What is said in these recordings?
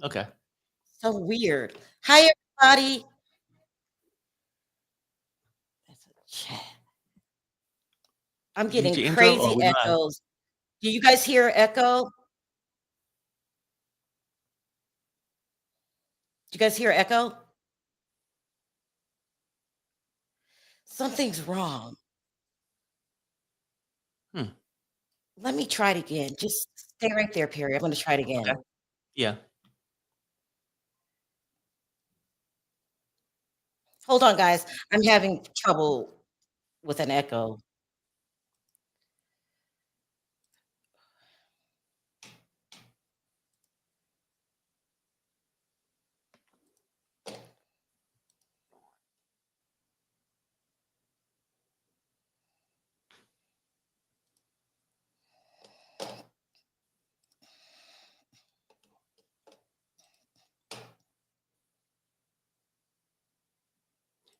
Okay. So weird. Hi, everybody. That's a chat. I'm Did you hit getting your intro? Oh, crazy we live. echoes. Do you guys hear echo? Do you guys hear echo? Something's wrong. Hmm. Let me try it again. Just stay right there, Perry. I'm going to try it again. Okay. Yeah. Hold on, guys. I'm having trouble with an echo.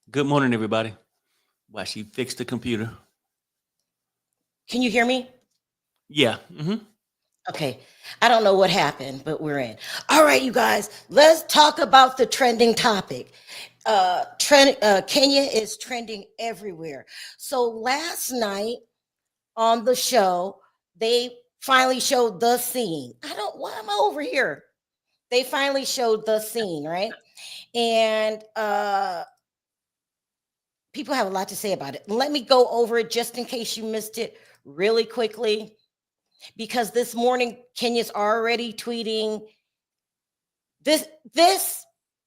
Good morning, everybody. Wow, she fixed the computer. Can you hear me? Yeah. Mm-hmm. Okay. I don't know what happened, but we're in. All right, you guys, let's talk about the trending topic. Kenya is trending everywhere. So last night on the show, they finally showed the scene. Why am I over here? They finally showed the scene, right? And people have a lot to say about it. Let me go over it just in case you missed it really quickly. Because this morning, Kenya's already tweeting this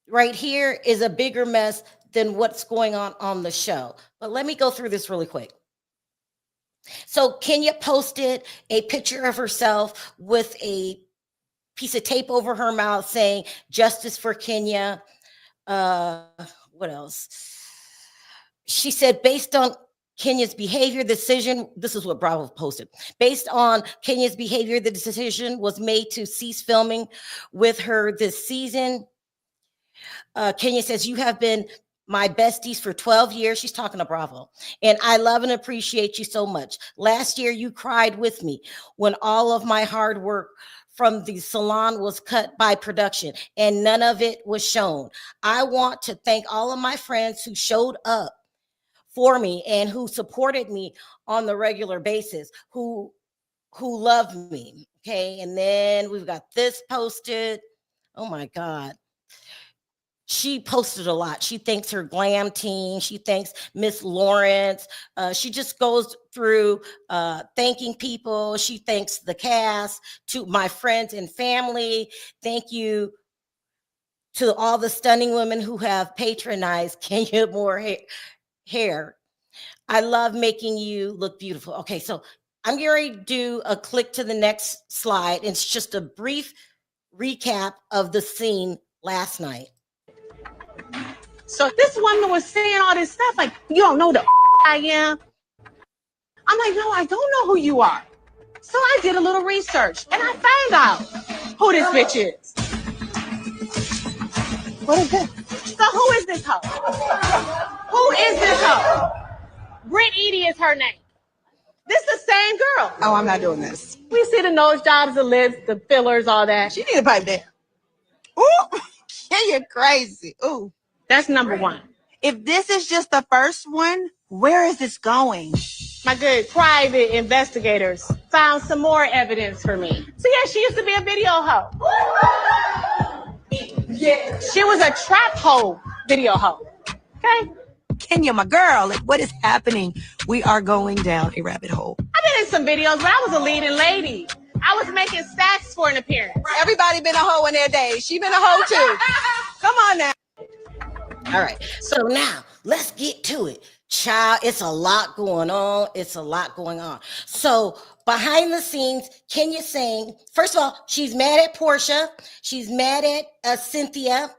right here is a bigger mess than what's going on the show. But let me go through this really quick. So Kenya posted a picture of herself with a piece of tape over her mouth saying justice for Kenya. What else? She said, based on Kenya's behavior decision, this is what Bravo posted. Based on Kenya's behavior, the decision was made to cease filming with her this season. Kenya says, you have been my besties for 12 years. She's talking to Bravo. And I love and appreciate you so much. Last year, you cried with me when all of my hard work from the salon was cut by production and none of it was shown. I want to thank all of my friends who showed up for me and who supported me on the regular basis, who loved me. Okay. And then we've got this posted. Oh my God. She posted a lot. She thanks her glam team. She thanks Miss Lawrence. She just goes through thanking people. She thanks the cast, to my friends and family. Thank you to all the stunning women who have patronized Kenya Moore hair. I love making you look beautiful. Okay, so I'm going to do a click to the next slide. It's just a brief recap of the scene last night. So this woman was saying all this stuff like, you don't know the I am. I'm like, no, I don't know who you are. So I did a little research and I found out who this bitch is. What is this? So who is this hoe? Who is this hoe? Brit is her name. This the same girl. Oh, I'm not doing this. We see the nose jobs, the lips, the fillers, all that. She need a pipe down. Ooh, you're crazy. Ooh. That's number one. If this is just the first one, where is this going? My good private investigators found some more evidence for me. So yeah, she used to be a video hoe. Yeah. She was a trap hoe video hoe. Okay? Kenya, my girl, what is happening? We are going down a rabbit hole. I've been in some videos, but I was a leading lady. I was making stacks for an appearance. Everybody been a hoe in their day. She been a hoe too. Come on now. All right. So now let's get to it. Child, it's a lot going on. It's a lot going on. So behind the scenes, Kenya saying, first of all, she's mad at Portia. She's mad at Cynthia.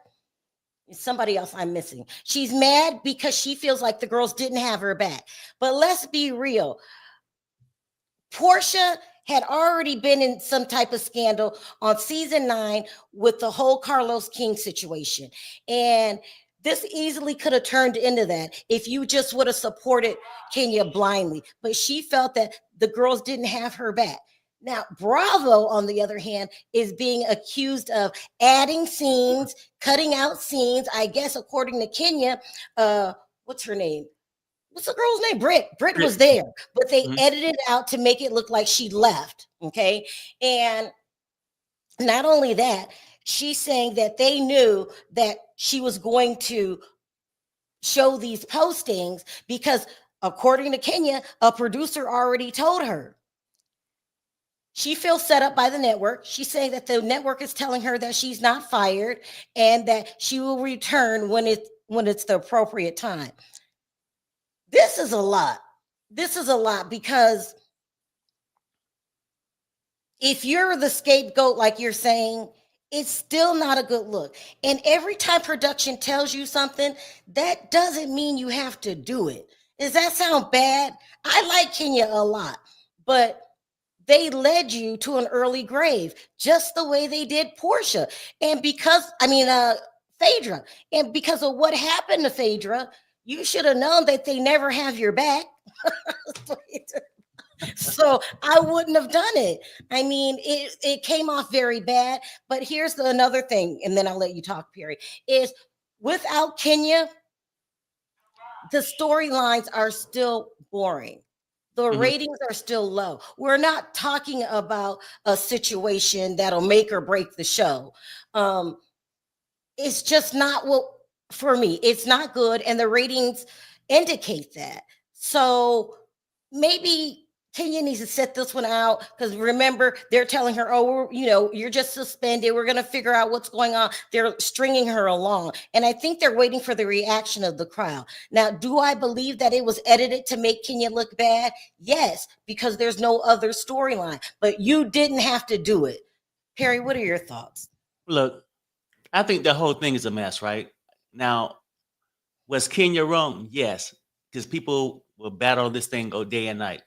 Somebody else I'm missing. She's mad because she feels like the girls didn't have her back. But let's be real. Portia had already been in some type of scandal on season 9 with the whole Carlos King situation. And this easily could have turned into that if you just would have supported Kenya blindly. But she felt that the girls didn't have her back. Now, Bravo, on the other hand, is being accused of adding scenes, cutting out scenes. I guess, according to Kenya, what's her name? What's the girl's name? Brit. Brit was there, but they edited it out to make it look like she left. Okay. And not only that, she's saying that they knew that she was going to show these postings because, according to Kenya, a producer already told her. She feels set up by the network. She's saying that the network is telling her that she's not fired and that she will return when it's the appropriate time. This is a lot. This is a lot because if you're the scapegoat, like you're saying, it's still not a good look. And every time production tells you something, that doesn't mean you have to do it. Does that sound bad? I like Kenya a lot, but they led you to an early grave, just the way they did Portia. And Phaedra. And because of what happened to Phaedra, you should have known that they never have your back. So I wouldn't have done it. I mean, it came off very bad. But here's another thing, and then I'll let you talk, Perry, is without Kenya, the storylines are still boring. The ratings are still low. We're not talking about a situation that'll make or break the show. It's just not for me, it's not good. And the ratings indicate that. So maybe Kenya needs to set this one out, because remember, they're telling her, oh, you're just suspended. We're going to figure out what's going on. They're stringing her along. And I think they're waiting for the reaction of the crowd. Now, do I believe that it was edited to make Kenya look bad? Yes, because there's no other storyline. But you didn't have to do it. Perry, what are your thoughts? Look, I think the whole thing is a mess, right? Now, was Kenya wrong? Yes, because people will battle this thing go day and night.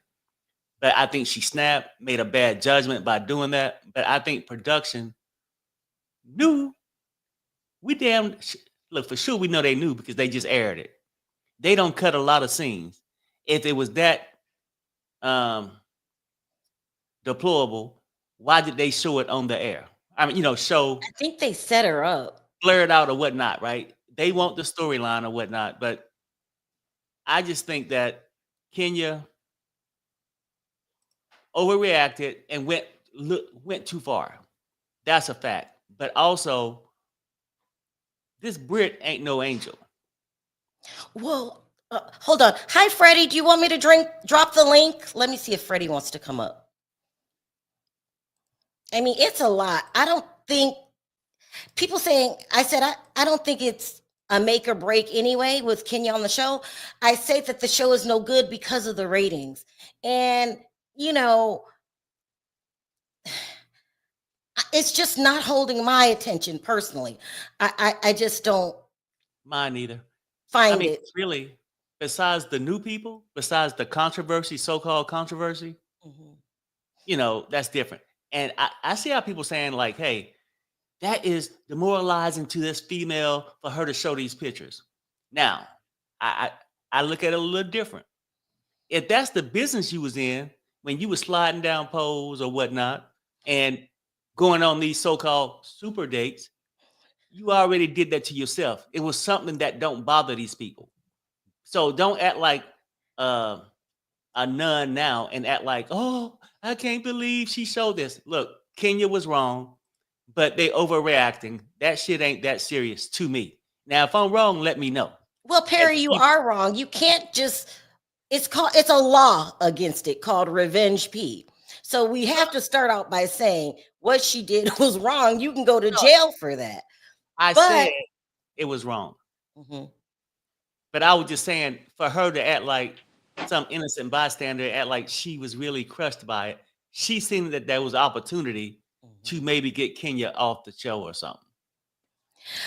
But I think she snapped, made a bad judgment by doing that. But I think production knew. Look, for sure we know they knew, because they just aired it. They don't cut a lot of scenes. If it was that deplorable, why did they show it on the air? I mean, show. I think they set her up. Blur it out or whatnot, right? They want the storyline or whatnot. But I just think that Kenya overreacted and went too far. That's a fact. But also, this Brit ain't no angel. Well, hold on. Hi, Freddie. Do you want me to drop the link? Let me see if Freddie wants to come up. I mean, it's a lot. I don't think people saying, I don't think it's a make or break anyway with Kenya on the show. I say that the show is no good because of the ratings. And it's just not holding my attention personally. I just don't. Mine either. Find it. Really, besides the new people, besides the controversy, so-called controversy, that's different. And I see how people saying like, hey, that is demoralizing to this female for her to show these pictures. Now, I look at it a little different. If that's the business you was in, when you were sliding down poles or whatnot and going on these so-called super dates, you already did that to yourself. It was something that don't bother these people. So don't act like a nun now and act like, oh, I can't believe she showed this. Look, Kenya was wrong, but they overreacting. That shit ain't that serious to me. Now, if I'm wrong, let me know. Well, Perry, you are wrong. You can't just, it's a law against it called Revenge P. So we have to start out by saying what she did was wrong. You can go to jail for that. I said it was wrong. But I was just saying, for her to act like some innocent bystander, act like she was really crushed by it, she seen that there was opportunity to maybe get Kenya off the show or something.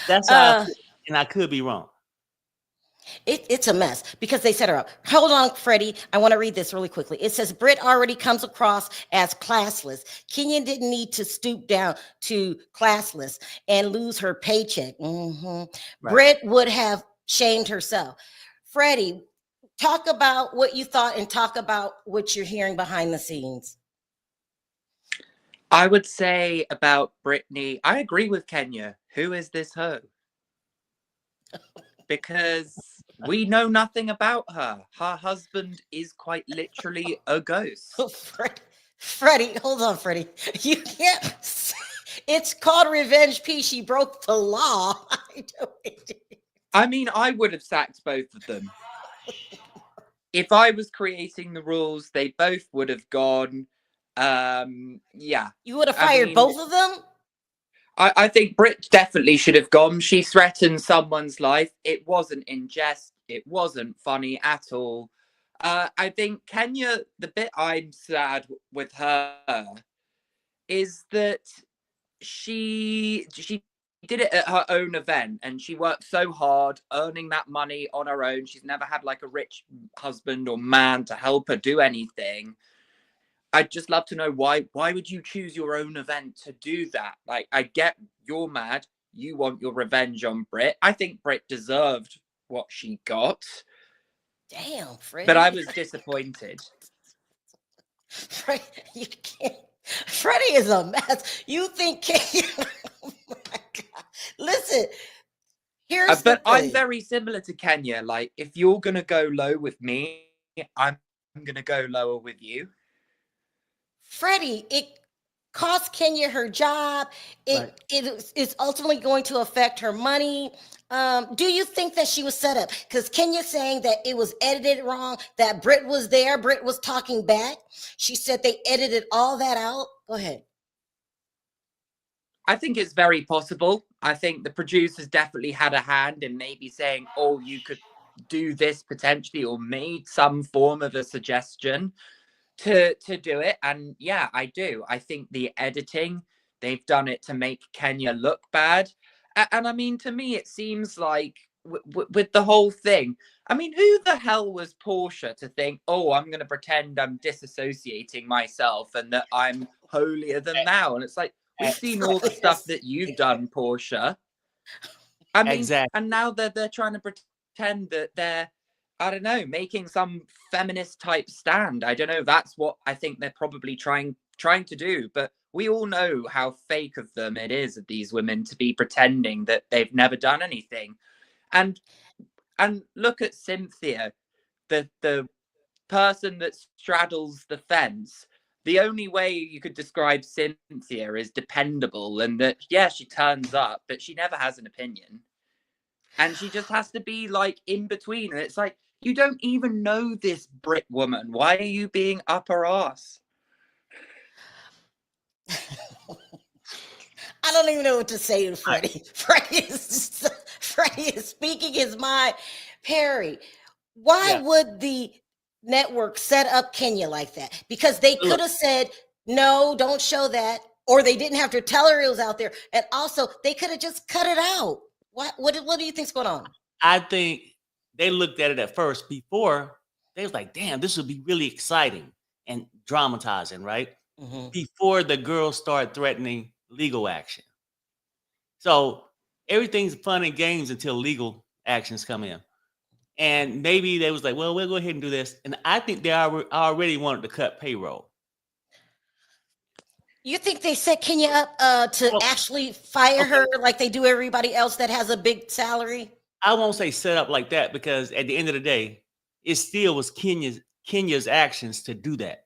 That's how and I could be wrong. It's a mess because they set her up. Hold on, Freddie. I want to read this really quickly. It says, Brit already comes across as classless. Kenya didn't need to stoop down to classless and lose her paycheck. Right. Brit would have shamed herself. Freddie, talk about what you thought and talk about what you're hearing behind the scenes. I would say about Brittany, I agree with Kenya. Who is this hoe? Because we know nothing about her. Her husband is quite literally a ghost. Freddie, hold on, Freddie. You can't. It's called Revenge P. She broke the law. I mean, I would have sacked both of them. If I was creating the rules, they both would have gone. Yeah. You would have fired both of them? I think Brit definitely should have gone. She threatened someone's life. It wasn't in jest. It wasn't funny at all. I think Kenya, the bit I'm sad with her is that she did it at her own event and she worked so hard earning that money on her own. She's never had like a rich husband or man to help her do anything. I'd just love to know why would you choose your own event to do that? Like, I get you're mad. You want your revenge on Brit. I think Brit deserved what she got. Damn, Freddie. But I was disappointed. Freddie, you can't. Freddie is a mess. You think oh my God. Listen, here's but the thing. I'm very similar to Kenya. Like, if you're gonna go low with me, I'm gonna go lower with you. Freddie, it cost Kenya her job. It is ultimately going to affect her money. Do you think that she was set up? Because Kenya's saying that it was edited wrong, that Brit was there. Brit was talking back. She said they edited all that out. Go ahead. I think it's very possible. I think the producers definitely had a hand in maybe saying, oh, you could do this potentially, or made some form of a suggestion to do it. And yeah, I do. I think the editing, they've done it to make Kenya look bad. And I mean, to me, it seems like with the whole thing, I mean, who the hell was Portia to think, oh, I'm going to pretend I'm disassociating myself and that I'm holier than thou? And it's like, we've seen all the stuff that you've done, Portia. I mean, exactly. And now they're trying to pretend that they're, I don't know, making some feminist type stand. I don't know. That's what I think they're probably trying to do. But we all know how fake of them it is of these women to be pretending that they've never done anything. And look at Cynthia, the person that straddles the fence. The only way you could describe Cynthia is dependable, and that, yeah, she turns up, but she never has an opinion. And she just has to be like in between. And it's like, you don't even know this Brit woman. Why are you being up her ass? I don't even know what to say to Freddie. Freddie is speaking his mind. Perry, why would the network set up Kenya like that? Because they could have said, no, don't show that. Or they didn't have to tell her it was out there. And also, they could have just cut it out. What do you think's going on? I think they looked at it at first before. They was like, damn, this would be really exciting and dramatizing, right? Mm-hmm. Before the girls start threatening legal action. So everything's fun and games until legal actions come in. And maybe they was like, well, we'll go ahead and do this. And I think they already wanted to cut payroll. You think they set Kenya up to actually fire her like they do everybody else that has a big salary? I won't say set up like that, because at the end of the day, it still was Kenya's actions to do that.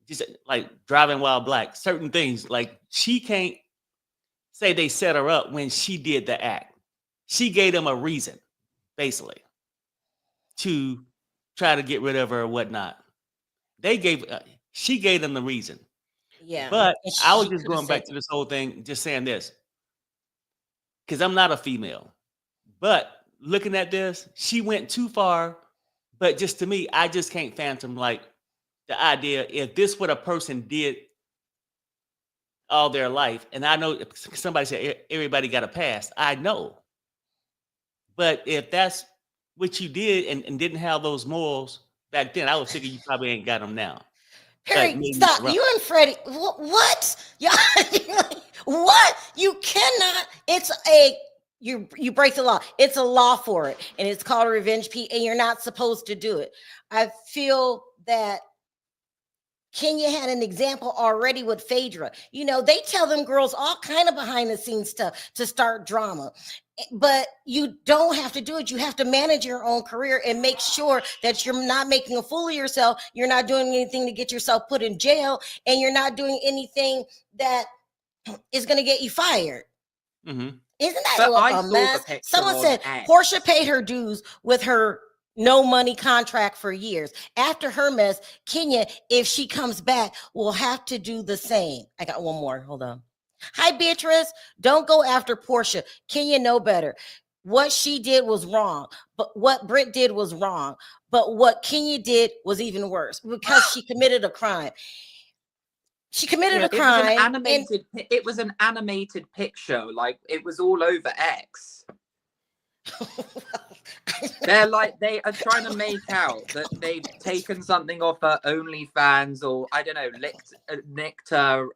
Just like driving while black, certain things, like she can't say they set her up when she did the act. She gave them a reason, basically, to try to get rid of her or whatnot. She gave them the reason. Yeah. But I was just going back to this whole thing, just saying this, because I'm not a female. But looking at this, she went too far. But just to me, I just can't fathom like the idea, if this what a person did all their life, and I know somebody said everybody got a past. I know. But if that's what you did and didn't have those morals back then, I would figure you probably ain't got them now. Perry, stop. You and Freddie, what? What? You cannot. You break the law. It's a law for it. And it's called a revenge, and you're not supposed to do it. I feel that Kenya had an example already with Phaedra. You know, they tell them girls all kind of behind the scenes stuff to start drama. But you don't have to do it. You have to manage your own career and make sure that you're not making a fool of yourself. You're not doing anything to get yourself put in jail, and you're not doing anything that is going to get you fired. Mm-hmm. Isn't that But I a saw mess? the picture Someone on said X. Portia paid her dues with her no money contract for years. After her mess, Kenya, if she comes back, will have to do the same. I got one more. Hold on. Hi, Beatrice. Don't go after Portia. Kenya know better. What she did was wrong, but what Brit did was wrong. But what Kenya did was even worse because she committed a crime. She committed a crime. It was an animated picture. Like, it was all over X. They are trying to make out that they've taken something off her OnlyFans, or I don't know, nicked her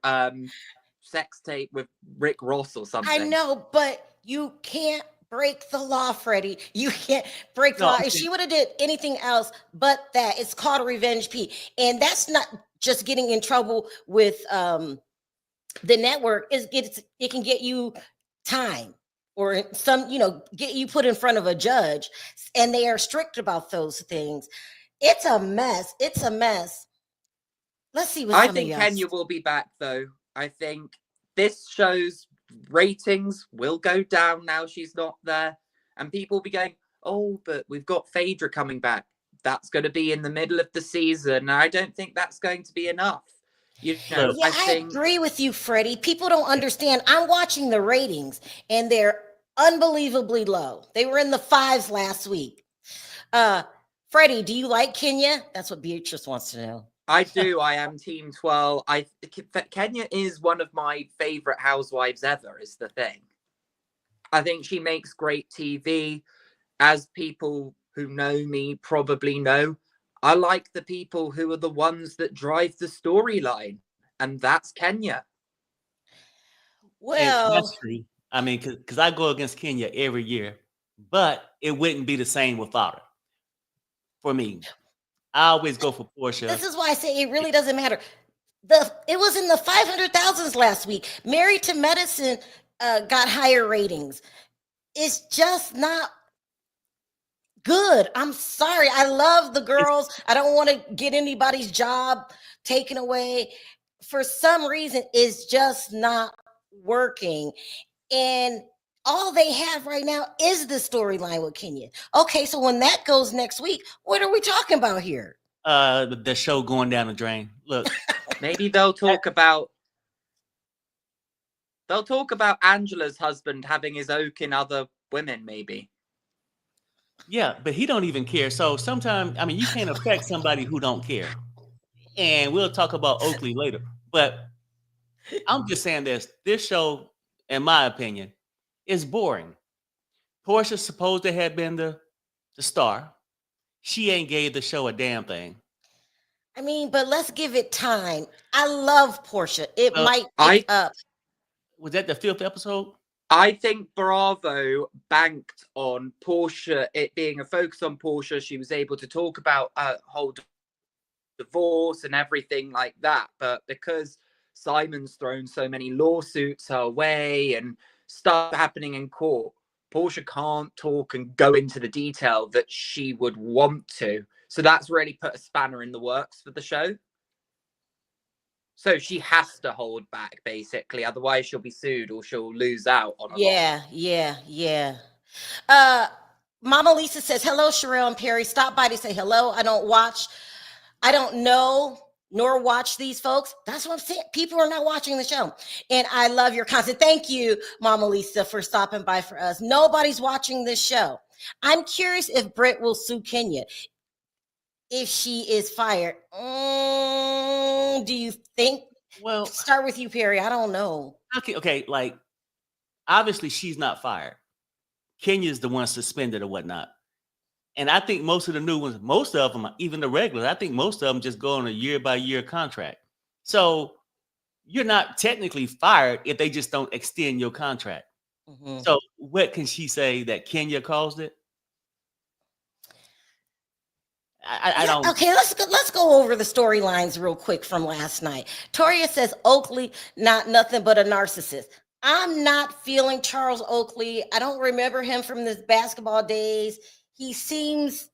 sex tape with Rick Ross or something. I know, but you can't break the law, Freddie. You can't break the law. If she would have did anything else but that, it's called a revenge P. And that's not just getting in trouble with the network. It can get you time, or some, get you put in front of a judge, and they are strict about those things. It's a mess. It's a mess. Let's see what I think Kenya will be back, though. I think this show's ratings will go down now she's not there, and people will be going, oh, but we've got Phaedra coming back. That's going to be in the middle of the season. I don't think that's going to be enough. I agree with you, Freddie. People don't understand. I'm watching the ratings, and they're unbelievably low. They were in the 5s last week. Freddie, do you like Kenya? That's what Beatrice wants to know. I do. I am Team 12. Kenya is one of my favorite housewives ever, is the thing. I think she makes great TV. As people who know me probably know, I like the people who are the ones that drive the storyline, and that's Kenya. Well, that's true. I mean, because I go against Kenya every year, but it wouldn't be the same without her. For me, I always go for Portia. This is why I say it really doesn't matter. It was in the 500,000s last week. Married to Medicine got higher ratings. It's just not good. I'm sorry. I love the girls. I don't want to get anybody's job taken away. For some reason, it's just not working. And all they have right now is the storyline with Kenya. Okay, so when that goes next week, what are we talking about here? The show going down the drain. Look, maybe they'll talk about Angela's husband having his oak in other women, maybe. Yeah, but he don't even care. So sometimes, I mean, you can't affect somebody who don't care. And we'll talk about Oakley later. But I'm just saying this show, in my opinion, is boring. Portia's supposed to have been the star. She ain't gave the show a damn thing. I mean, but let's give it time. I love Portia. It might pick up. Was that the 5th episode? I think Bravo banked on Portia, it being a focus on Portia. She was able to talk about a whole divorce and everything like that. But because Simon's thrown so many lawsuits her way and stuff happening in court, Portia can't talk and go into the detail that she would want to. So that's really put a spanner in the works for the show. So she has to hold back, basically. Otherwise, she'll be sued or she'll lose out on a lot. Yeah. Mama Lisa says, hello, Sharrell and Perry. Stop by to say hello. I don't know nor watch these folks. That's what I'm saying. People are not watching the show. And I love your content. Thank you, Mama Lisa, for stopping by for us. Nobody's watching this show. I'm curious if Brit will sue Kenya if she is fired. Do you think? Well, start with you, Perry. I don't know. Okay, like, obviously she's not fired. Kenya's the one suspended or whatnot. And I think most of the new ones, most of them, even the regulars, I think most of them just go on a year-by-year contract. So you're not technically fired if they just don't extend your contract. Mm-hmm. So what can she say that Kenya caused it? I don't. Okay, let's go over the storylines real quick from last night. Toria says Oakley not nothing but a narcissist. I'm not feeling Charles Oakley. I don't remember him from the basketball days. He seems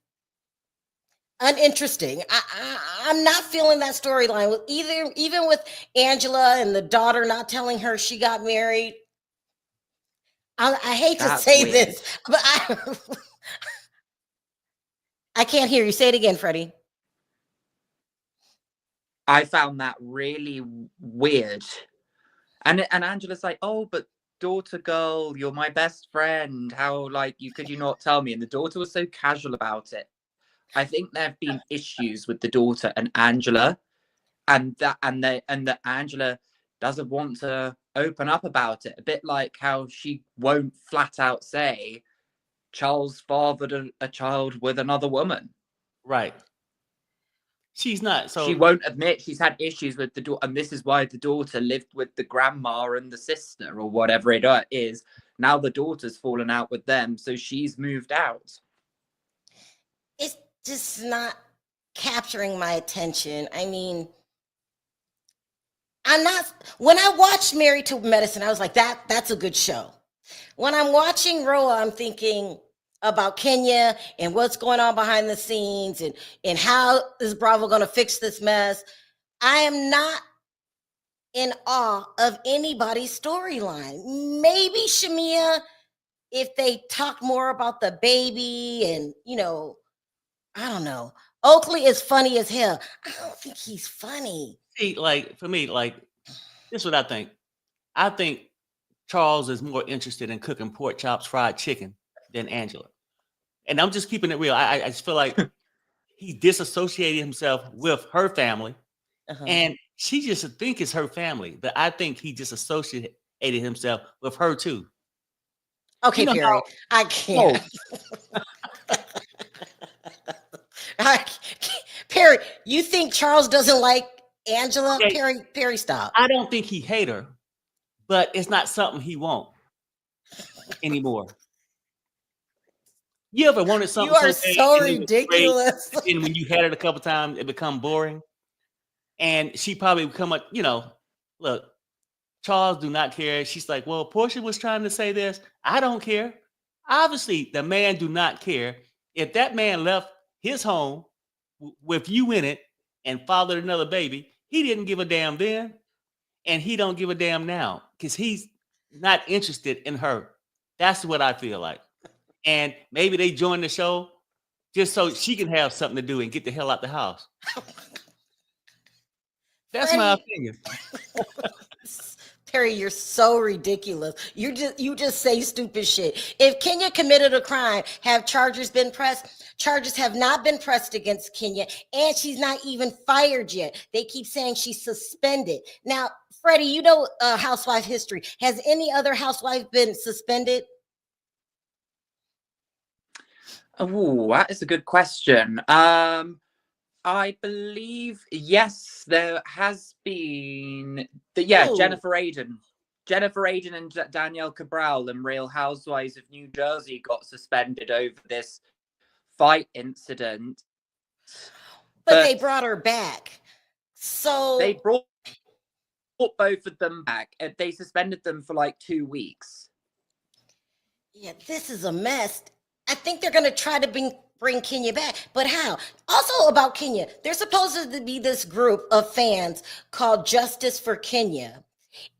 uninteresting. I'm not feeling that storyline with even with Angela and the daughter not telling her she got married. I hate to say weird. this, but I can't hear you. Say it again, Freddie. I found that really weird. And Angela's like, oh, but daughter girl, you're my best friend. How, like, could you not tell me? And the daughter was so casual about it. I think there have been issues with the daughter and Angela, and that Angela doesn't want to open up about it. A bit like how she won't flat out say Charles fathered a child with another woman. Right. She's not. So she won't admit she's had issues with the daughter, and this is why the daughter lived with the grandma and the sister or whatever it is. Now the daughter's fallen out with them, so she's moved out. It's just not capturing my attention. I mean, when I watched Married to Medicine, I was like, that's a good show. When I'm watching RHOA, I'm thinking about Kenya and what's going on behind the scenes and how is Bravo going to fix this mess. I am not in awe of anybody's storyline. Maybe Shamia, if they talk more about the baby and, I don't know. Oakley is funny as hell. I don't think he's funny. See, like, for me, like, this is what I think. I think Charles is more interested in cooking pork chops, fried chicken than Angela. And I'm just keeping it real. I just feel like he disassociated himself with her family. And she just think it's her family. But I think he disassociated himself with her too. Okay, Perry. I can't. Perry, you think Charles doesn't like Angela? Okay. Perry, stop. I don't think he hate her, but it's not something he won't anymore. You ever wanted something? You are so ridiculous. And when you had it a couple times, it become boring. And she probably become look, Charles do not care. She's like, well, Portia was trying to say this. I don't care. Obviously, the man do not care. If that man left his home with you in it and fathered another baby, he didn't give a damn then. And he don't give a damn now because he's not interested in her. That's what I feel like. And maybe they join the show just so she can have something to do and get the hell out the house. That's my opinion. Perry, you're so ridiculous. You just say stupid shit. If Kenya committed a crime, have charges been pressed? Charges have not been pressed against Kenya, and she's not even fired yet. They keep saying she's suspended. Now, Freddie, you know housewife history. Has any other housewife been suspended? Oh, that is a good question. I believe, yes, there has been. Jennifer Aiden and Danielle Cabral and Real Housewives of New Jersey got suspended over this fight incident. But they brought her back. So they brought both of them back, and they suspended them for like 2 weeks. Yeah, this is a mess. I think they're going to try to bring Kenya back, but how? Also about Kenya, there's supposed to be this group of fans called Justice for Kenya,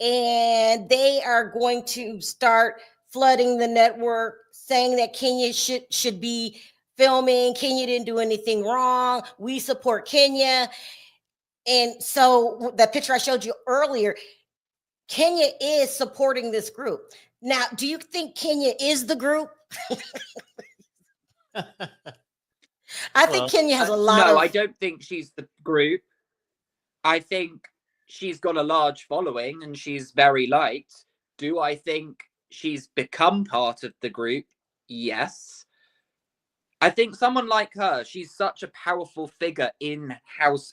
and they are going to start flooding the network, saying that Kenya should be filming. Kenya didn't do anything wrong. We support Kenya. And so the picture I showed you earlier, Kenya is supporting this group. Now, do you think Kenya is the group? I think Kenya has a lot of... No, I don't think she's the group. I think she's got a large following and she's very liked. Do I think she's become part of the group? Yes. I think someone like her, she's such a powerful figure in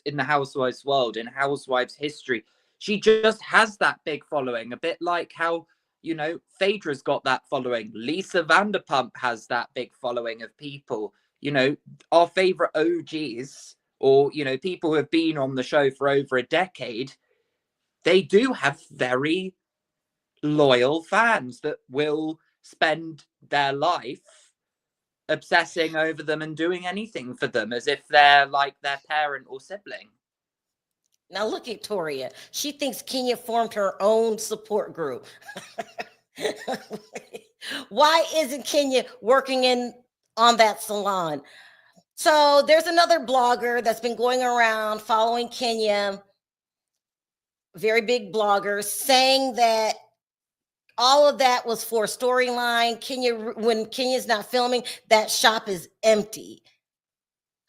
the housewives world, in housewives history. She just has that big following, a bit like how, you know, Phaedra's got that following. Lisa Vanderpump has that big following of people. you know, our favorite OGs, or, you know, people who have been on the show for over a decade, they do have very loyal fans that will spend their life obsessing over them and doing anything for them as if they're like their parent or sibling. Now look at Toria. She thinks Kenya formed her own support group. Why isn't Kenya working on that salon? So there's another blogger that's been going around following Kenya, very big blogger, saying that all of that was for storyline. Kenya, when Kenya's not filming, that shop is empty.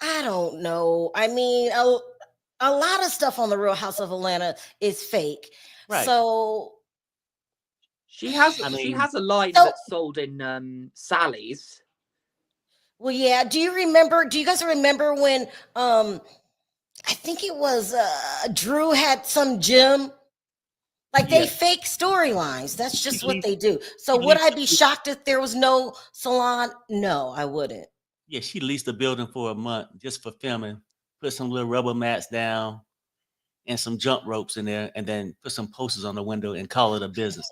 I don't know. I mean, a lot of stuff on the Real House of Atlanta is fake. Right. So she has a line that's sold in Sally's. Well, yeah. Do you guys remember when I think it was Drew had some gym? Like they fake storylines. That's just what they do. So would I be shocked if there was no salon? No, I wouldn't. Yeah, she leased the building for a month just for filming. Put some little rubber mats down and some jump ropes in there, and then put some posters on the window and call it a business.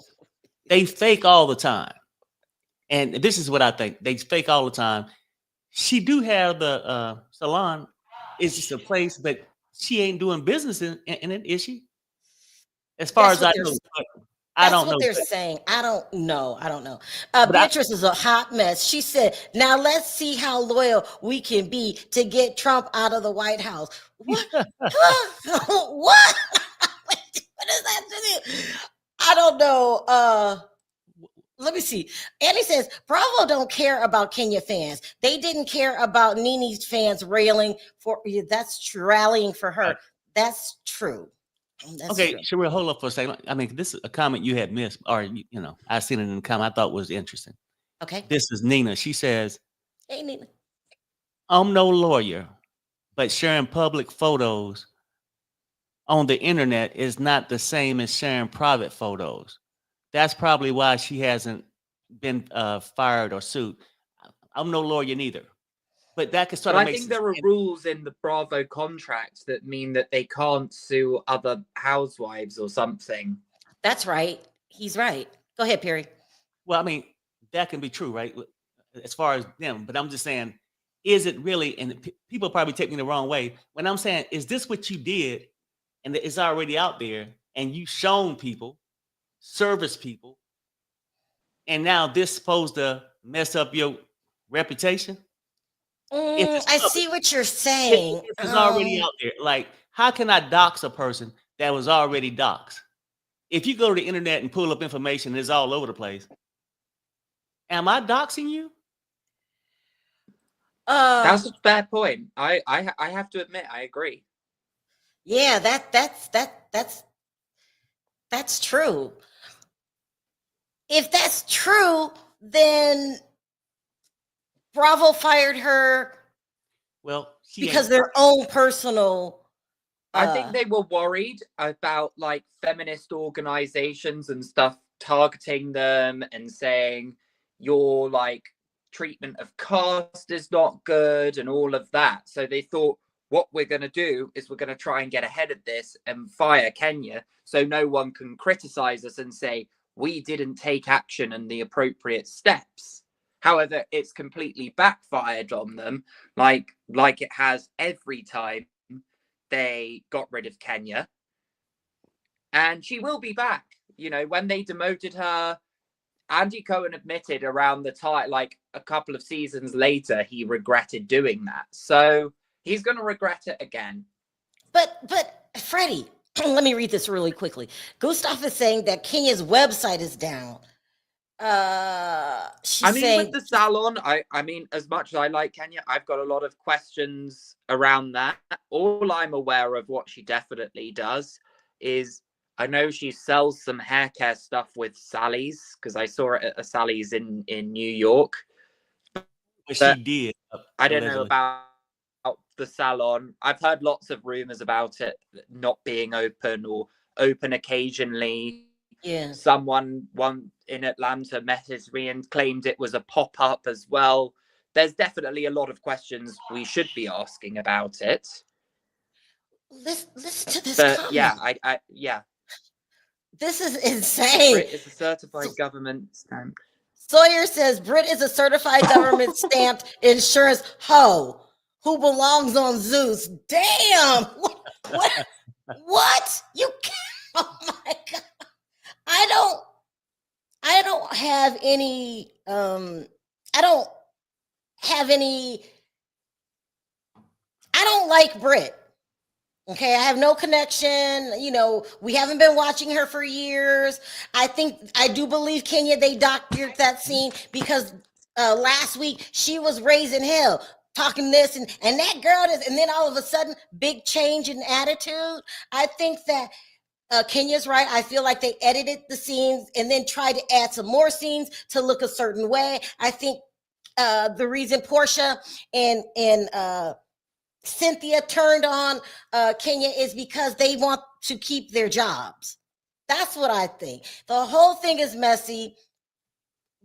They fake all the time. And this is what I think. They fake all the time. She do have the salon. It's just a place, but she ain't doing business in it, is she? As far as I know. I don't know. That's what they're saying. I don't know. Beatrice is a hot mess. She said, now let's see how loyal we can be to get Trump out of the White House. What? What? What does that do? I don't know. Let me see. Annie says, Bravo don't care about Kenya fans. They didn't care about Nene's fans rallying for her. Right. That's true. Okay, Sharrell, hold up for a second. I mean, this is a comment you had missed, or I seen it in the comment. I thought was interesting. Okay. This is Nina. She says, "Hey, Nina, I'm no lawyer, but sharing public photos on the internet is not the same as sharing private photos. That's probably why she hasn't been fired or sued. I'm no lawyer neither." But that could sort of make sense. I think there are rules in the Bravo contract that mean that they can't sue other housewives or something. That's right. He's right. Go ahead, Perry. Well, I mean, that can be true, right? As far as them. But I'm just saying, is it really, and people probably take me the wrong way, when I'm saying, is this what you did and it's already out there and you shown people, service people, and now this supposed to mess up your reputation? I see what you're saying. It's already out there. Like, how can I dox a person that was already doxed? If you go to the internet and pull up information, it's all over the place. Am I doxing you? That's a fair point. I have to admit, I agree. Yeah, that's true. If that's true, then Bravo fired her. Well, because their own personal. I think they were worried about like feminist organizations and stuff targeting them and saying your like treatment of caste is not good and all of that. So they thought, what we're going to do is we're going to try and get ahead of this and fire Kenya so no one can criticize us and say we didn't take action and the appropriate steps. However, it's completely backfired on them, like it has every time they got rid of Kenya. And she will be back. You know, when they demoted her, Andy Cohen admitted around the time, like a couple of seasons later, he regretted doing that. So he's going to regret it again. But Freddie, let me read this really quickly. Gustav is saying that Kenya's website is down. She's saying with the salon, I mean, as much as I like Kenya, I've got a lot of questions around that. All I'm aware of what she definitely does is I know she sells some hair care stuff with Sally's because I saw it at a Sally's in New York. But she did. I don't know about the salon. I've heard lots of rumors about it not being open or open occasionally. Yeah. One in Atlanta messaged me and claimed it was a pop-up as well. there's definitely a lot of questions we should be asking about it. Listen to this But comment. yeah, This is insane. Brit is a certified government stamp. Sawyer says Brit is a certified government stamped insurance hoe who belongs on Zeus. Damn. What? You can't. Oh my God. I don't have any I don't like Brit. Okay, I have no connection. You know, we haven't been watching her for years. I do believe Kenya, they doctored that scene because last week she was raising hell, talking this and that girl is, and then all of a sudden, big change in attitude. I think that Kenya's right. I feel like they edited the scenes and then tried to add some more scenes to look a certain way. I think the reason Portia and Cynthia turned on Kenya is because they want to keep their jobs. That's what I think. The whole thing is messy,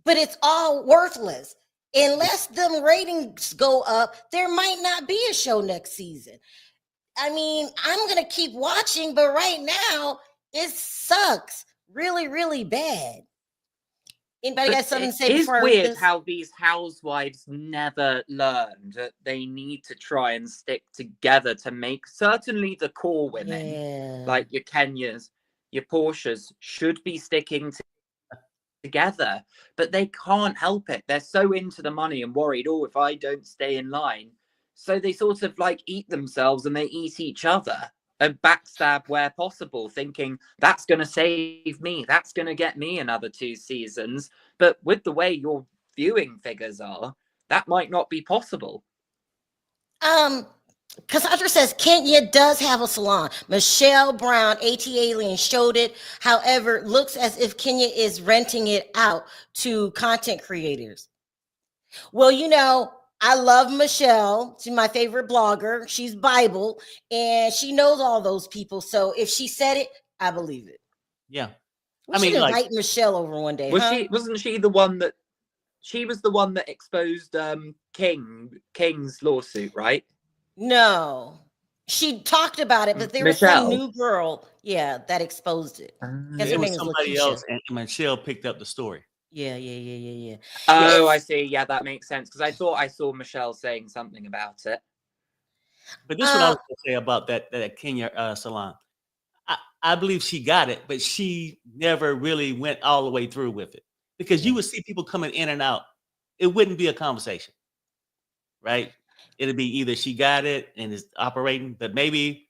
but it's all worthless. Unless them ratings go up, there might not be a show next season. I mean, I'm going to keep watching, but right now it sucks really, really bad. Anybody got something to say before I read It's weird this? how these housewives never learn that they need to try and stick together to make certainly the core women, like your Kenyas, your Portias, should be sticking together, but they can't help it. They're so into the money and worried, oh, if I don't stay in line. So they sort of like eat themselves and they eat each other and backstab where possible, thinking that's going to save me, that's going to get me another 2 seasons. But with the way your viewing figures are, that might not be possible. Cassandra says Kenya does have a salon. Michelle Brown, AT Alien, showed it. However, looks as if Kenya is renting it out to content creators. Well, you know, I love Michelle. She's my favorite blogger. She's Bible, and she knows all those people. So if she said it, I believe it. Yeah. We should invite Michelle over one day. Wasn't she the one that she was the one that exposed King's lawsuit, right? No. She talked about it, but there was some new girl, that exposed it. It was somebody else, and Michelle picked up the story. Yeah. Oh, I see. Yeah, that makes sense. Because I thought I saw Michelle saying something about it. But this is what I was going to say about that Kenya salon. I believe she got it, but she never really went all the way through with it. Because you would see people coming in and out. It wouldn't be a conversation, right? It'd be either she got it and is operating, but maybe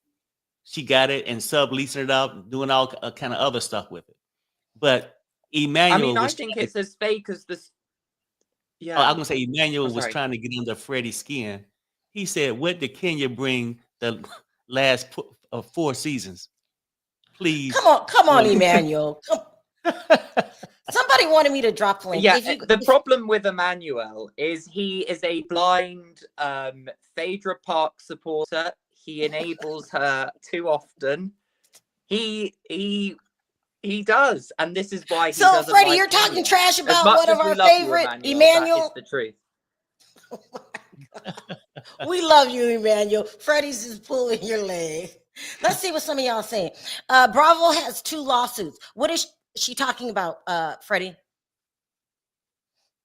she got it and subleasing it out, doing all kind of other stuff with it. But Emmanuel, I think it's as fake as this. Yeah, I'm gonna say Emmanuel was trying to get under Freddie's skin. He said, "What did Kenya bring the last 4 seasons? Please, come on, Emmanuel." Somebody wanted me to drop the link. Yeah, the problem with Emmanuel is he is a blind Phaedra Park supporter. He enables her too often. He does, and this is why he doesn't. So, Freddie, like you're talking trash about one of our favorite, Emmanuel. That is the truth. Oh my God. We love you, Emmanuel. Freddie's just pulling your leg. Let's see what some of y'all saying. Bravo has 2 lawsuits. What is she talking about, Freddie?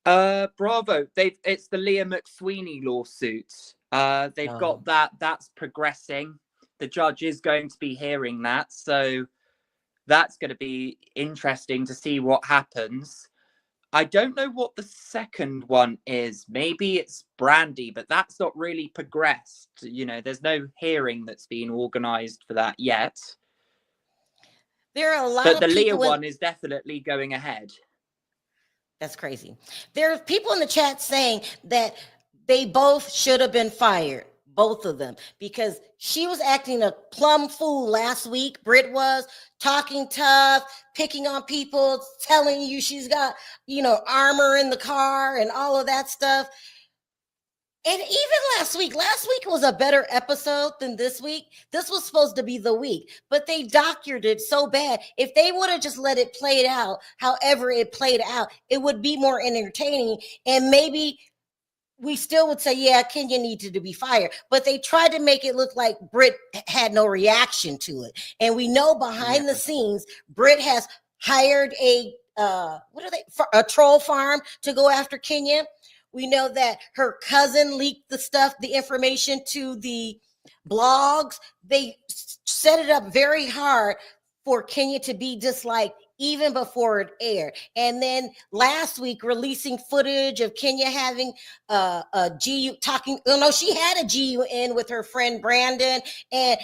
Bravo. It's the Leah McSweeney lawsuit. They've got that. That's progressing. The judge is going to be hearing that, so that's going to be interesting to see what happens. I don't know what the second one is. Maybe it's Brandy, but that's not really progressed. You know, there's no hearing that's been organized for that yet. There are a lot but of the people Leah one is definitely going ahead. That's crazy. There are people in the chat saying that they both should have been fired, both of them, because she was acting a plumb fool last week. Brit was talking tough, picking on people, telling you she's got, armor in the car and all of that stuff. And even last week was a better episode than this week. This was supposed to be the week, but they doctored it so bad. If they would have just let it play out, however it played out, it would be more entertaining. And maybe we still would say, yeah, Kenya needed to be fired. But they tried to make it look like Brit had no reaction to it. And we know behind the scenes, Brit has hired a a troll farm to go after Kenya. We know that her cousin leaked the information to the blogs. They set it up very hard for Kenya to be disliked even before it aired. And then last week, releasing footage of Kenya having a GU talking. Oh no, she had a GUN with her friend Brandon, and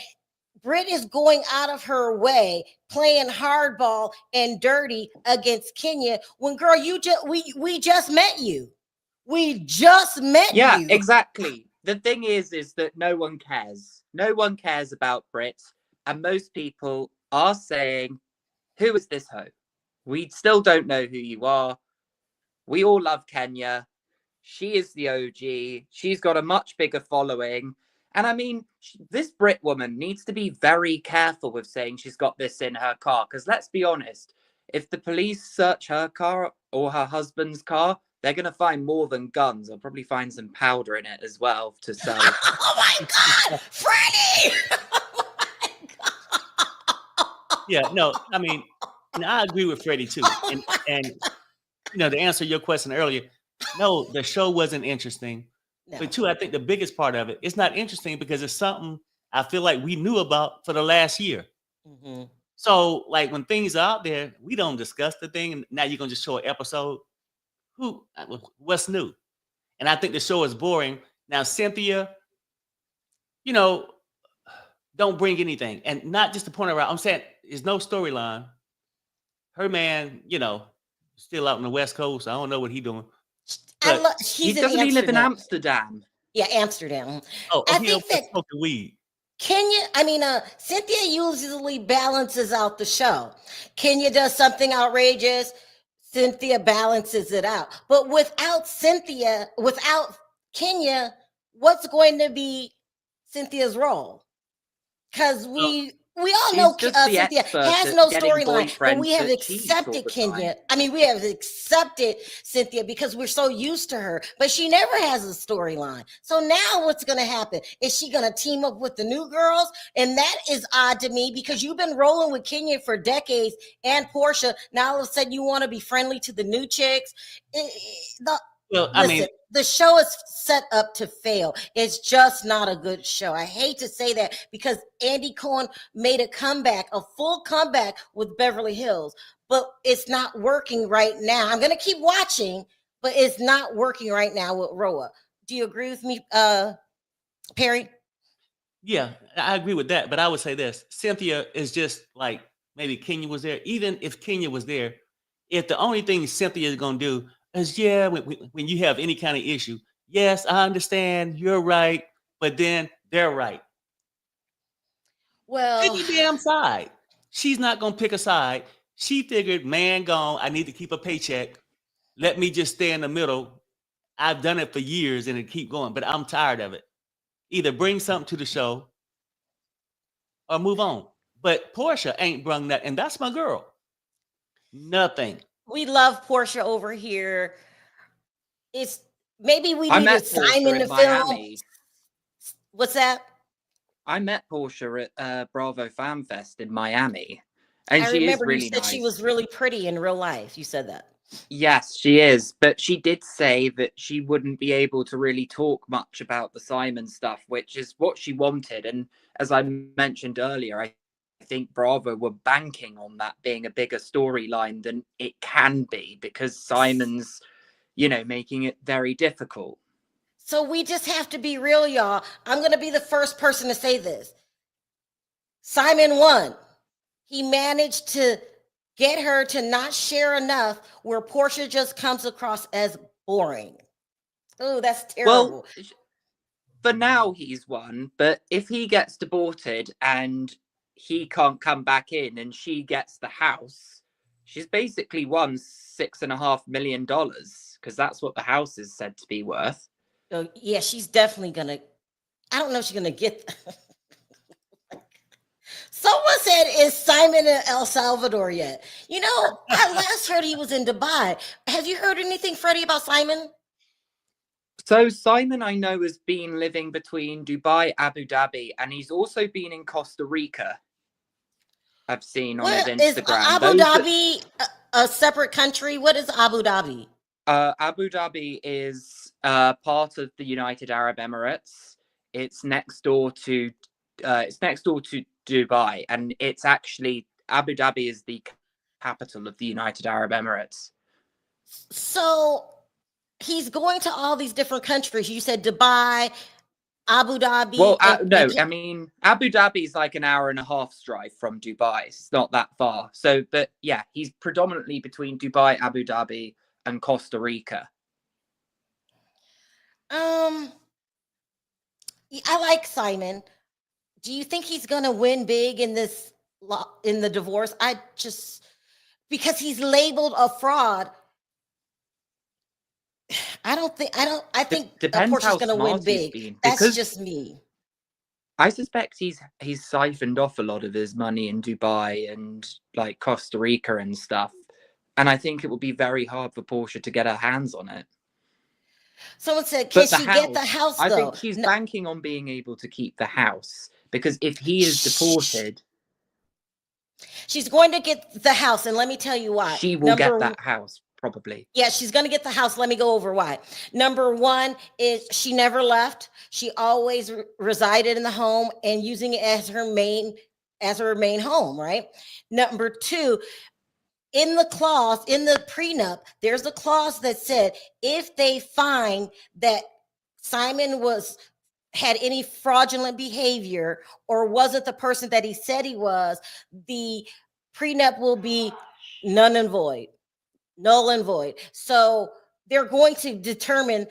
Brit is going out of her way, playing hardball and dirty against Kenya. When, girl, we just met you. We just met you. Yeah, exactly. The thing is that no one cares. No one cares about Brit, and most people are saying, who is this hoe? We still don't know who you are. We all love Kenya. She is the OG. She's got a much bigger following. And I mean, this Brit woman needs to be very careful with saying she's got this in her car. Because let's be honest, if the police search her car or her husband's car, they're going to find more than guns. They'll probably find some powder in it as well to sell. Oh my God, Freddie! Yeah, no, I mean, and I agree with Freddie too. And you know, to answer your question earlier, no, the show wasn't interesting. No. But two, I think the biggest part of it, it's not interesting because it's something I feel like we knew about for the last year. Mm-hmm. So, like when things are out there, we don't discuss the thing, and now you're gonna just show an episode. What's new? And I think the show is boring. Now, Cynthia, you know, don't bring anything, and not just to point her out. I'm saying there's no storyline. Her man, you know, still out on the West Coast. I don't know what he's doing. He doesn't live in Amsterdam. Yeah, Amsterdam. Oh, I think that smoking weed. Cynthia usually balances out the show. Kenya does something outrageous. Cynthia balances it out. But without Kenya, what's going to be Cynthia's role? Because we all know Cynthia has no storyline, but we have accepted Kenya. I mean, we have accepted Cynthia because we're so used to her, but she never has a storyline. So now what's going to happen? Is she going to team up with the new girls? And that is odd to me because you've been rolling with Kenya for decades and Portia. Now all of a sudden you want to be friendly to the new chicks. The show is set up to fail. It's just not a good show. I hate to say that because Andy Cohen made a full comeback with Beverly Hills, but it's not working right now. I'm going to keep watching, but it's not working right now with RHOA. Do you agree with me, Perry? Yeah, I agree with that. But I would say this. Cynthia is just like maybe Kenya was there. Even if Kenya was there, if the only thing Cynthia is going to do is, when you have any kind of issue, yes, I understand, you're right, but then they're right. Well, pick your damn side. She's not going to pick a side. She figured, man gone, I need to keep a paycheck. Let me just stay in the middle. I've done it for years and it keep going, but I'm tired of it. Either bring something to the show or move on. But Portia ain't brung that, and that's my girl. Nothing. We love Portia over here. It's maybe we needed Simon to film. What's that? I met Portia at Bravo Fan Fest in Miami, and I she remember is really you said nice. She was really pretty in real life. You said that. Yes, she is, but she did say that she wouldn't be able to really talk much about the Simon stuff, which is what she wanted. And as I mentioned earlier, I think Bravo were banking on that being a bigger storyline than it can be because Simon's, making it very difficult. So we just have to be real, y'all. I'm going to be the first person to say this. Simon won. He managed to get her to not share enough where Portia just comes across as boring. Oh, that's terrible. Well, for now he's won, but if he gets deported and he can't come back in and she gets the house, she's basically won $6.5 million because that's what the house is said to be worth. So, yeah, she's definitely gonna. I don't know if she's gonna get. Someone said, "Is Simon in El Salvador yet?" I last heard he was in Dubai. Have you heard anything, Freddie, about Simon? So Simon, I know, has been living between Dubai, Abu Dhabi, and he's also been in Costa Rica. I've seen on his What is Instagram. Abu Dhabi a separate country? What is Abu Dhabi? Abu Dhabi is part of the United Arab Emirates. It's next door to Dubai, and it's actually Abu Dhabi is the capital of the United Arab Emirates. So he's going to all these different countries. You said Dubai, Abu Dhabi. Well, no, I mean, Abu Dhabi is like an hour and a half's drive from Dubai. It's not that far. So, but yeah, he's predominantly between Dubai, Abu Dhabi, and Costa Rica. I like Simon. Do you think he's gonna win big in the divorce? Because he's labeled a fraud. I think Depends how Portia's gonna smart win he's big. been, That's because just me. I suspect he's siphoned off a lot of his money in Dubai and like Costa Rica and stuff. And I think it will be very hard for Portia to get her hands on it. Someone said, "Can she get the house?" Though I think she's banking on being able to keep the house, because if he is deported, she's going to get the house, and let me tell you why. She will get that house, probably. Yeah, she's going to get the house. Let me go over why. Number one is she never left. She always resided in the home and using it as her main home, right? Number two, in the clause, in the prenup, there's a clause that said if they find that Simon had any fraudulent behavior or wasn't the person that he said he was, the prenup will be null and void. So they're going to determine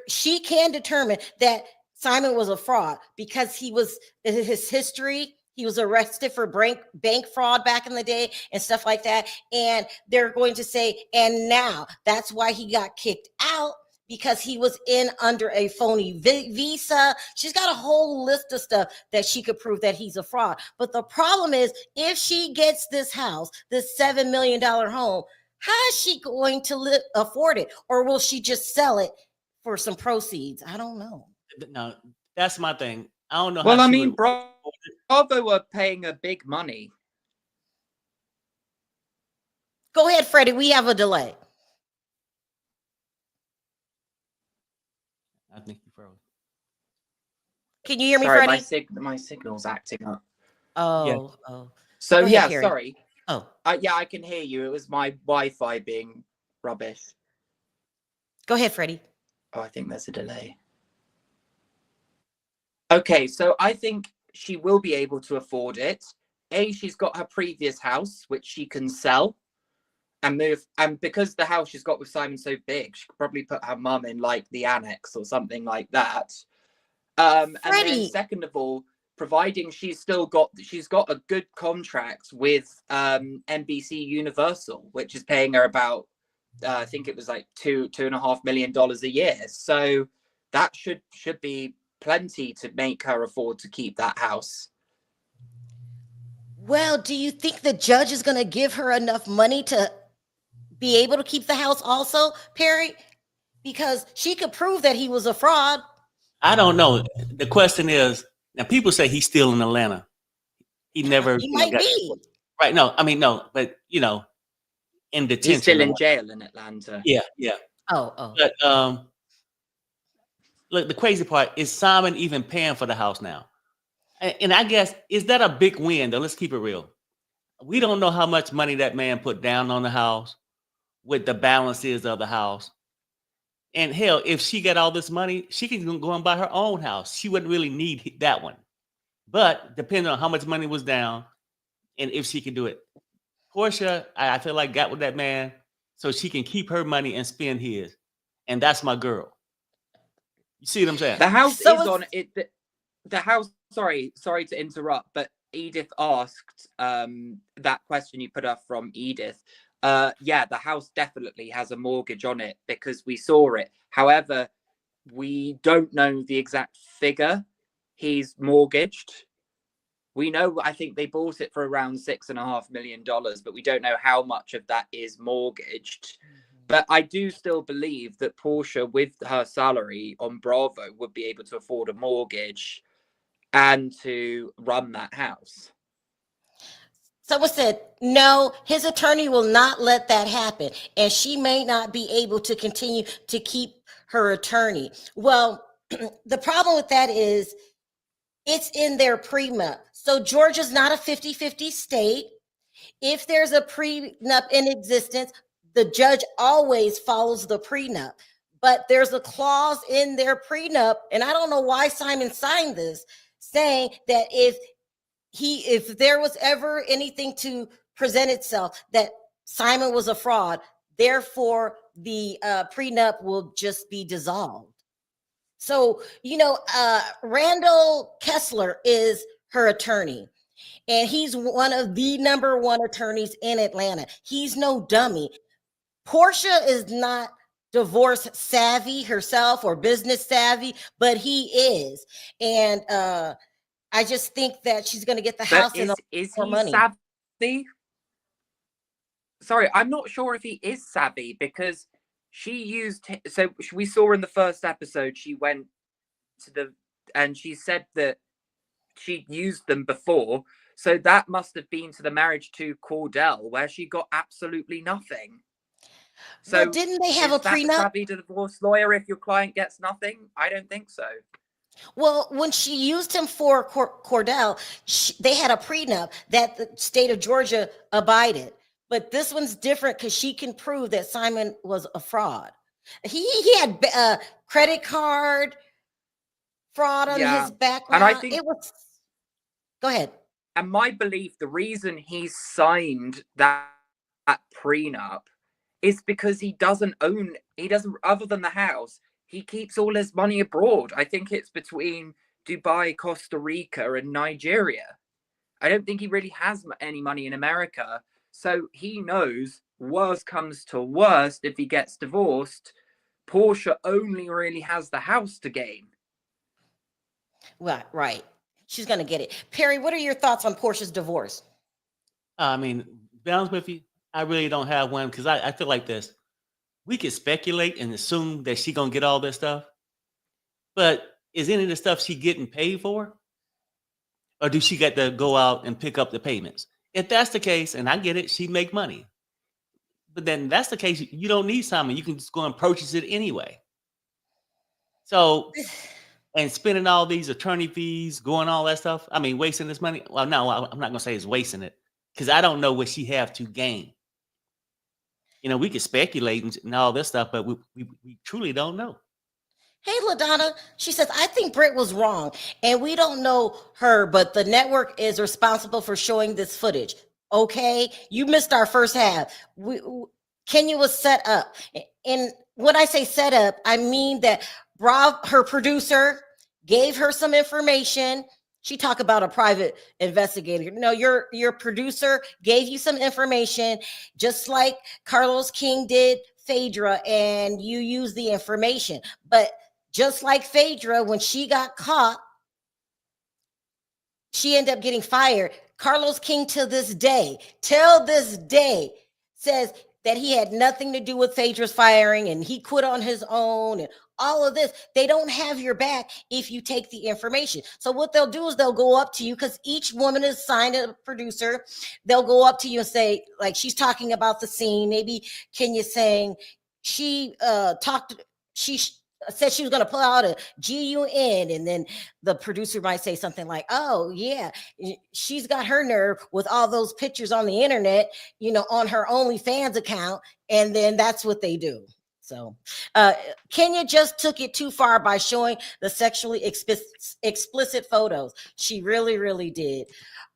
she can determine that Simon was a fraud because his history. He was arrested for bank fraud back in the day and stuff like that. And they're going to say, and now that's why he got kicked out, because he was in under a phony visa. She's got a whole list of stuff that she could prove that he's a fraud. But the problem is, if she gets this house, this $7 million home, how is she going to afford it? Or will she just sell it for some proceeds? I don't know. No, that's my thing. I don't know. Well, I mean, Bravo were paying her big money. Go ahead, Freddie. We have a delay. I think you froze. Can you hear me, Sorry, Freddie? my signal's acting up. Oh, yeah. Oh. So Go yeah, ahead, Carrie. sorry. Oh, yeah, I can hear you. It was my Wi-Fi being rubbish. go ahead, Freddie. Oh, I think there's a delay. Okay, so I think she will be able to afford it. She's got her previous house, which she can sell and move. And because the house she's got with Simon's so big, she could probably put her mum in like the annex or something like that. And then second of all, providing she's got a good contract with NBC Universal, which is paying her about I think it was like $2.5 million a year. So that should be plenty to make her afford to keep that house. Well, do you think the judge is going to give her enough money to be able to keep the house also, Perry? Because she could prove that he was a fraud. I don't know. The question is, now people say he's still in Atlanta. He never. He might be. Right. No, I mean, no, but in detention. He's still in jail in Atlanta. Yeah. Oh. But look, the crazy part is Simon even paying for the house now. And I guess, is that a big win though? Let's keep it real. We don't know how much money that man put down on the house, what the balance is of the house. And hell, if she got all this money, she can go and buy her own house. She wouldn't really need that one. But depending on how much money was down and if she can do it. Portia, I feel like, got with that man so she can keep her money and spend his. And that's my girl. You see what I'm saying? The house is on it. The house, sorry to interrupt, but Edith asked that question you put up from Edith. Yeah, the house definitely has a mortgage on it because we saw it. However, we don't know the exact figure he's mortgaged. We know, I think they bought it for around $6.5 million, but we don't know how much of that is mortgaged. But I do still believe that Portia, with her salary on Bravo, would be able to afford a mortgage and to run that house. Someone said, no, his attorney will not let that happen. And she may not be able to continue to keep her attorney. Well, the problem with that is it's in their prenup. So Georgia's not a 50-50 state. If there's a prenup in existence, the judge always follows the prenup. But there's a clause in their prenup, and I don't know why Simon signed this, saying that if there was ever anything to present itself that Simon was a fraud, therefore the prenup will just be dissolved. So, Randall Kessler is her attorney, and he's one of the number one attorneys in Atlanta. He's no dummy. Portia is not divorce savvy herself or business savvy, but he is. And I just think that she's going to get the house and is more he money. Savvy? Sorry, I'm not sure if he is savvy, because she used, so we saw in the first episode, she went to and she said that she'd used them before. So that must have been to the marriage to Cordell, where she got absolutely nothing. So but didn't they have a prenup? Savvy to divorce lawyer if your client gets nothing? I don't think so. Well, when she used him for Cordell, they had a prenup that the state of Georgia abided. But this one's different because she can prove that Simon was a fraud. He had a credit card fraud on his background. And I think it was. Go ahead. And my belief, the reason he signed that prenup is because he doesn't, other than the house, he keeps all his money abroad. I think it's between Dubai, Costa Rica, and Nigeria. I don't think he really has any money in America. So he knows, worst comes to worst, if he gets divorced, Portia only really has the house to gain. Right. She's going to get it. Perry, what are your thoughts on Portia's divorce? I mean, to be honest with you, I really don't have one, because I feel like this. We could speculate and assume that she's going to get all this stuff. But is any of the stuff she getting paid for? Or do she get to go out and pick up the payments? If that's the case, and I get it, she make money. But then that's the case, you don't need Simon. You can just go and purchase it anyway. So, and spending all these attorney fees, going all that stuff. I mean, wasting this money. Well, no, I'm not going to say it's wasting it, because I don't know what she have to gain. We could speculate and all this stuff, but we truly don't know. Hey, LaDonna, she says, I think Brit was wrong, and we don't know her, but the network is responsible for showing this footage. Okay, you missed our first half. Kenya was set up. And when I say set up, I mean that her producer gave her some information. She talked about a private investigator. No, your producer gave you some information, just like Carlos King did Phaedra, and you used the information. But just like Phaedra, when she got caught, she ended up getting fired. Carlos King till this day, says that he had nothing to do with Phaedra's firing, and he quit on his own, and all of this. They don't have your back if you take the information. So what they'll do is they'll go up to you, because each woman is signed a producer. They'll go up to you and say, like, she's talking about the scene. Maybe Kenya saying she said she was going to pull out a GUN, and then the producer might say something like, oh yeah, she's got her nerve with all those pictures on the internet, on her OnlyFans account. And then that's what they do. So Kenya just took it too far by showing the sexually explicit photos. She really, really did.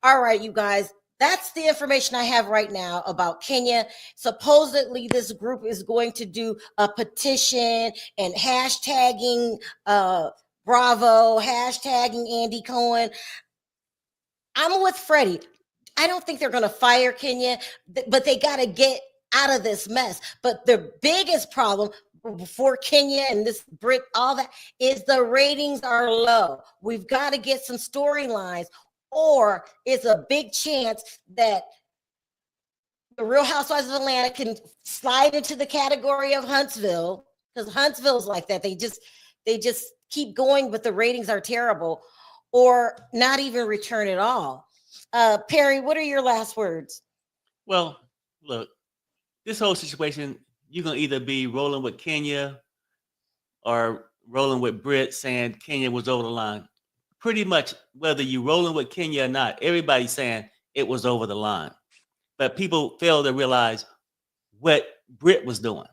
All right, you guys, that's the information I have right now about Kenya. Supposedly, this group is going to do a petition and hashtagging Bravo, hashtagging Andy Cohen. I'm with Freddie. I don't think they're going to fire Kenya, but they got to get out of this mess. But the biggest problem for Kenya and this Brit, all that, is the ratings are low. We've got to get some storylines, or it's a big chance that the Real Housewives of Atlanta can slide into the category of Huntsville, because Huntsville's like that. They just keep going, but the ratings are terrible, or not even return at all. Perry, what are your last words? Well, look, this whole situation, you're gonna either be rolling with Kenya or rolling with Brit, saying Kenya was over the line. Pretty much, whether you rolling with Kenya or not, everybody's saying it was over the line. But people fail to realize what Brit was doing.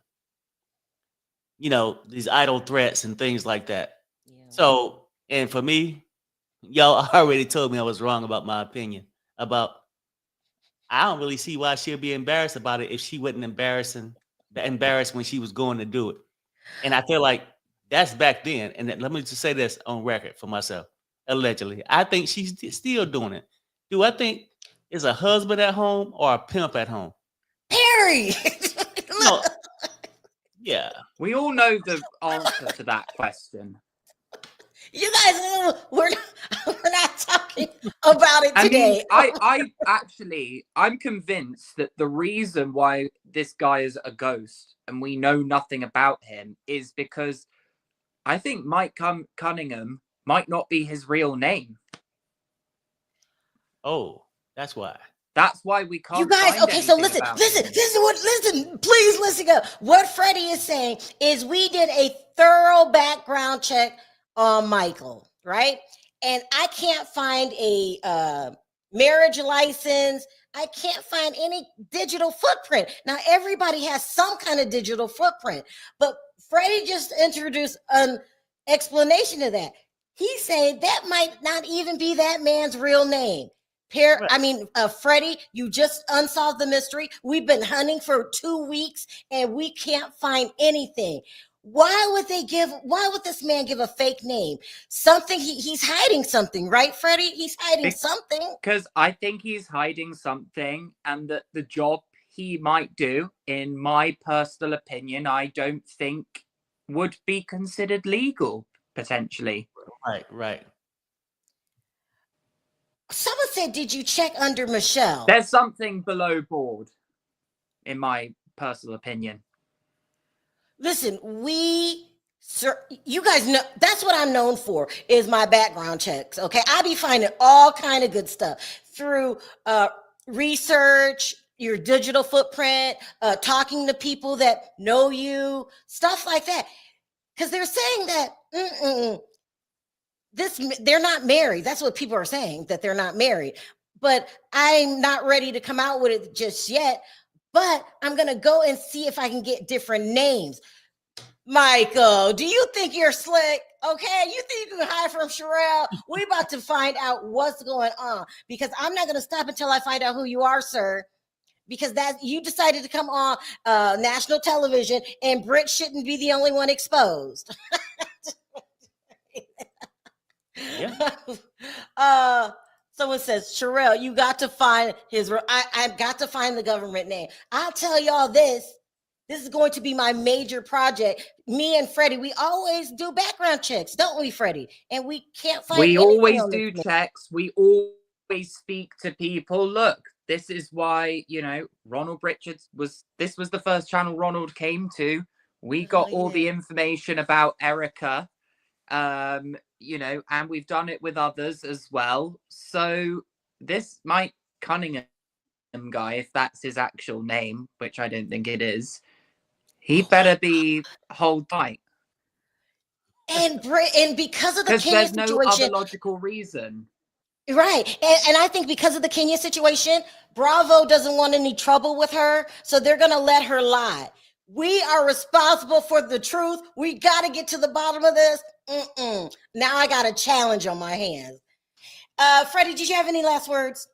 You know, these idle threats and things like that. Yeah. So, and for me, y'all already told me I was wrong about my opinion about. I don't really see why she'll be embarrassed about it if she wasn't embarrassed when she was going to do it. And I feel like that's back then. And let me just say this on record for myself. Allegedly, I think she's still doing it. Do I think is a husband at home or a pimp at home? Perry. No. Yeah. We all know the answer to that question. You guys, we're not talking about it today. I'm convinced that the reason why this guy is a ghost and we know nothing about him is because I think Mike Cunningham might not be his real name. Oh, that's why. That's why we can't. You guys, find okay, so anything listen, please listen up. What Freddie is saying is we did a thorough background check on Michael, right? And I can't find a marriage license. I can't find any digital footprint. Now, everybody has some kind of digital footprint, but Freddie just introduced an explanation of that. He's saying that might not even be that man's real name. Freddie, you just unsolved the mystery. We've been hunting for 2 weeks and we can't find anything. Why would this man give a fake name? Something he's hiding something, right, Freddie? He's hiding something. Because I think he's hiding something, and that the job he might do, in my personal opinion, I don't think would be considered legal, potentially. Right. Someone said, did you check under Michelle? There's something below board, in my personal opinion. Listen, you guys know that's what I'm known for, is my background checks. Okay, I be finding all kind of good stuff through research, your digital footprint, talking to people that know you, stuff like that. Because they're saying that they're not married. That's what people are saying, that they're not married. But I'm not ready to come out with it just yet. But I'm going to go and see if I can get different names. Michael, do you think you're slick? Okay, you think you can hide from Sharrell? We're about to find out what's going on, because I'm not going to stop until I find out who you are, sir. Because that you decided to come on national television, and Brit shouldn't be the only one exposed. Yeah. Someone says, Sharrell, you got to find I've got to find the government name. I'll tell y'all this is going to be my major project. Me and Freddie, we always do background checks, don't we, Freddie? And we can't find. We always do checks. We always speak to people. Look, this is why, Ronald Richards this was the first channel Ronald came to. We got all the information about Erica. And we've done it with others as well. So this Mike Cunningham guy, if that's his actual name, which I don't think it is, he better be hold tight. And because of the Kenya there's situation, no other logical reason. Right. And I think because of the Kenya situation, Bravo doesn't want any trouble with her. So they're going to let her lie. We are responsible for the truth. We got to get to the bottom of this. Now I got a challenge on my hands. Freddie, did you have any last words?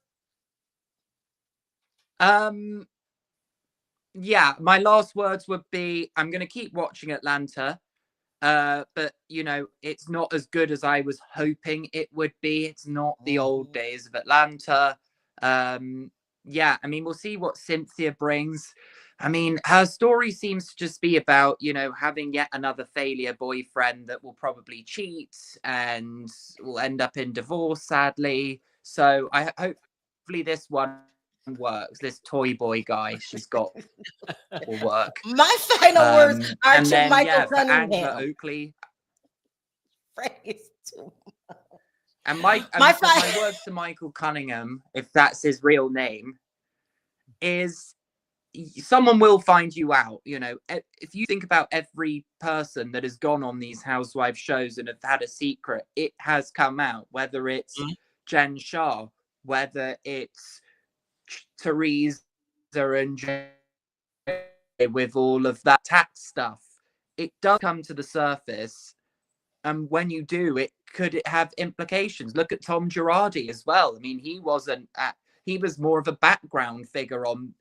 Yeah, my last words would be, I'm going to keep watching Atlanta. But it's not as good as I was hoping it would be. It's not the old days of Atlanta. We'll see what Cynthia brings. Her story seems to just be about, having yet another failure boyfriend that will probably cheat and will end up in divorce, sadly. So hopefully this one works. This toy boy guy she's got will work. My final words are and to then, Michael for Angela Cunningham. Oakley. Praise to- And my words to Michael Cunningham, if that's his real name, is someone will find you out. You know, if you think about every person that has gone on these housewife shows and have had a secret, it has come out, whether it's Jen Shah, whether it's Teresa and Jay with all of that tax stuff. It does come to the surface. And when you do, could have implications. Look at Tom Girardi as well. I mean, he was more of a background figure on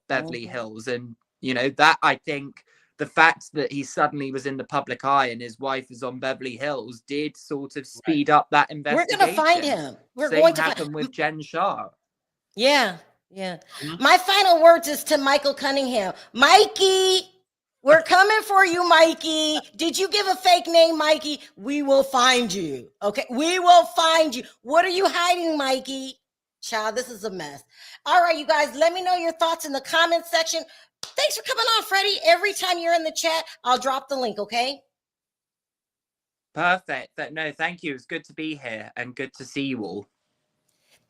Beverly Hills. And, you know, that I think the fact that he suddenly was in the public eye and his wife is on Beverly Hills did sort of speed up that investigation. We're going to find him. We're Same going to happened find with Jen Shah. Yeah. My final words is to Michael Cunningham. Mikey, we're coming for you, Mikey. Did you give a fake name, Mikey? We will find you. Okay, we will find you. What are you hiding, Mikey? Child, this is a mess. All right, you guys, let me know your thoughts in the comment section. Thanks for coming on, Freddie. Every time you're in the chat, I'll drop the link, okay? Perfect. No, thank you. It's good to be here and good to see you all.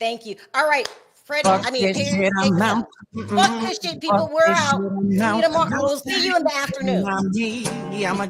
Thank you. All right, Freddie. Fuck this shit, I'm out. Fuck this shit, people. We're out. See you tomorrow. We'll see you in the afternoon. I'm a